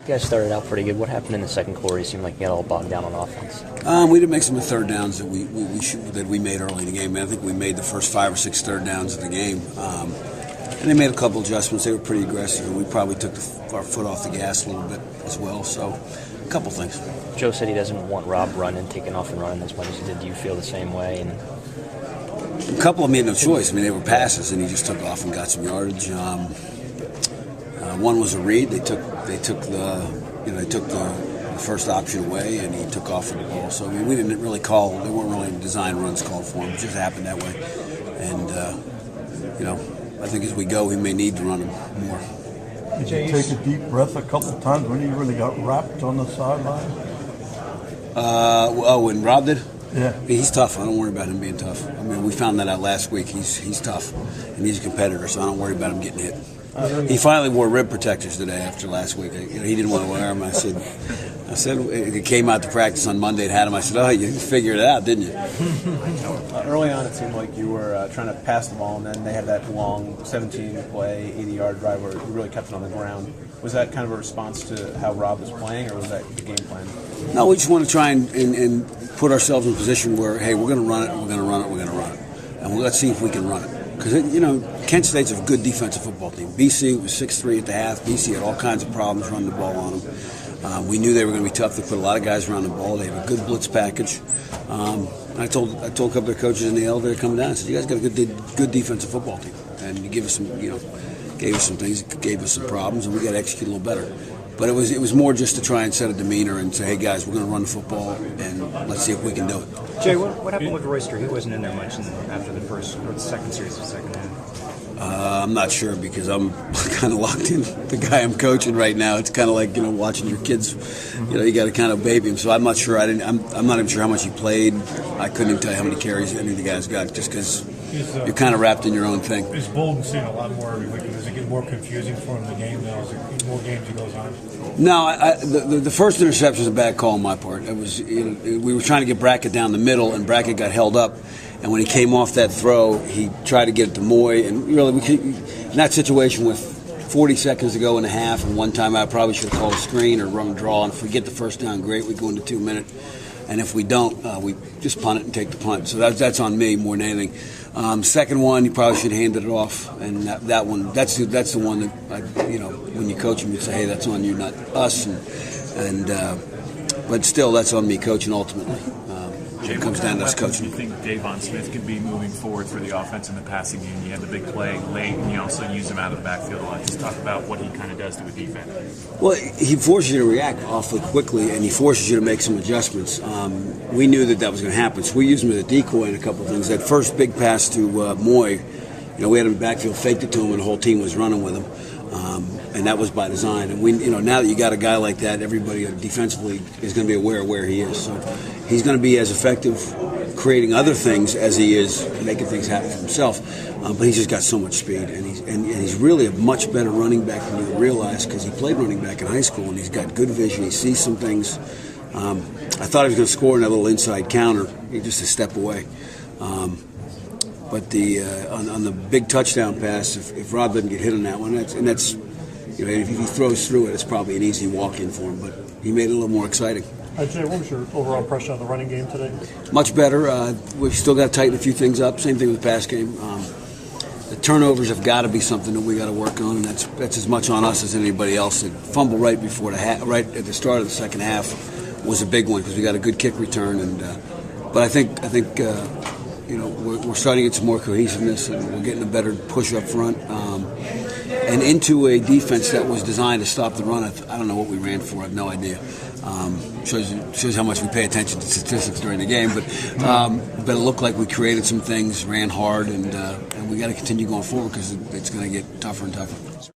You guys started out pretty good. What happened in the second quarter? You seemed like you got all bogged down on offense. We didn't make some of the third downs that we made early in the game. I think we made the first 5 or 6 third downs of the game. And they made a couple adjustments. They were pretty aggressive, and we probably took our foot off the gas a little bit as well. So, a couple things. Joe said he doesn't want Rob taking off and running as much as he did. Do you feel the same way? And a couple of them had no choice. I mean, they were passes, and he just took off and got some yardage. One was a read. They took the first option away, and he took off with the ball. So I mean, we didn't really call. There weren't really design runs called for him. It just happened that way. And I think as we go, we may need to run him more. Did you take a deep breath a couple of times when you really got wrapped on the sideline? When Rob did? Yeah. He's tough. I don't worry about him being tough. I mean, we found that out last week. He's tough, and he's a competitor, so I don't worry about him getting hit. He finally wore rib protectors today after last week. He didn't want to wear them. I said, it came out to practice on Monday and had him. I said, you figured it out, didn't you? Early on, it seemed like you were trying to pass the ball, and then they had that long 17-play, 80-yard drive where you really kept it on the ground. Was that kind of a response to how Rob was playing, or was that the game plan? No, we just want to try and put ourselves in a position where, hey, we're going to run it, we're going to run it, we're going to run it. And let's see if we can run it. Because, Kent State's a good defensive football team. BC was 6'3" at the half. BC had all kinds of problems running the ball on them. We knew they were going to be tough. They put a lot of guys around the ball. They have a good blitz package. I told a couple of coaches in the elevator coming down, I said, you guys got a good defensive football team. And you give us some, gave us some things, gave us some problems, and we got to execute a little better. But it was more just to try and set a demeanor and say, hey, guys, we're going to run the football, and let's see if we can do it. Jay, what happened with Royster? He wasn't in there much after the first or the second series of the second half. I'm not sure because I'm kind of locked in the guy I'm coaching right now. It's kind of like watching your kids. You got to kind of baby him. So I'm not sure. I'm not even sure how much he played. I couldn't even tell you how many carries any of the guys got, just because you're kind of wrapped in your own thing. Is Bolden seeing a lot more every week? Does it get more confusing for him in the game now? Is there more games he goes on? No, the first interception was a bad call on my part. It was we were trying to get Brackett down the middle, and Brackett got held up. And when he came off that throw, he tried to get it to Moy. And really, in that situation with 40 seconds to go in the half, and one time I probably should have called a screen or run and draw. And if we get the first down, great, we go into 2 minutes. And if we don't, we just punt it and take the punt. So that's on me more than anything. Second one, you probably should have handed it off. And that one, that's the one that, when you coach him, you say, hey, that's on you, not us. But still, that's on me coaching ultimately. Jay, it comes down to us coaching. Do you think Davon Smith could be moving forward for the offense in the passing game? You had the big play late, and you also use him out of the backfield a lot. Just talk about what he kind of does to a defense. Well, he forces you to react awfully quickly, and he forces you to make some adjustments. We knew that was going to happen, so we used him as a decoy in a couple of things. That first big pass to Moy, we had him in the backfield, faked it to him, and the whole team was running with him. And that was by design. And now that you got a guy like that, everybody defensively is going to be aware of where he is. So he's going to be as effective creating other things as he is making things happen for himself. But he's just got so much speed, and he's really a much better running back than you realize because he played running back in high school, and he's got good vision. He sees some things. I thought he was going to score in that little inside counter. He's just a step away. But on the big touchdown pass, if Rob doesn't get hit on that one, that's if he throws through it, it's probably an easy walk-in for him. But he made it a little more exciting. Jay, what was your overall impression of the running game today? Much better. We've still got to tighten a few things up. Same thing with the pass game. The turnovers have got to be something that we got to work on, and that's as much on us as anybody else. The fumble right before right at the start of the second half was a big one because we got a good kick return. But I think. We're starting to get some more cohesiveness, and we're getting a better push up front, and into a defense that was designed to stop the run. I don't know what we ran for. I have no idea. Shows how much we pay attention to statistics during the game, but it looked like we created some things, ran hard, and we got to continue going forward because it's going to get tougher and tougher.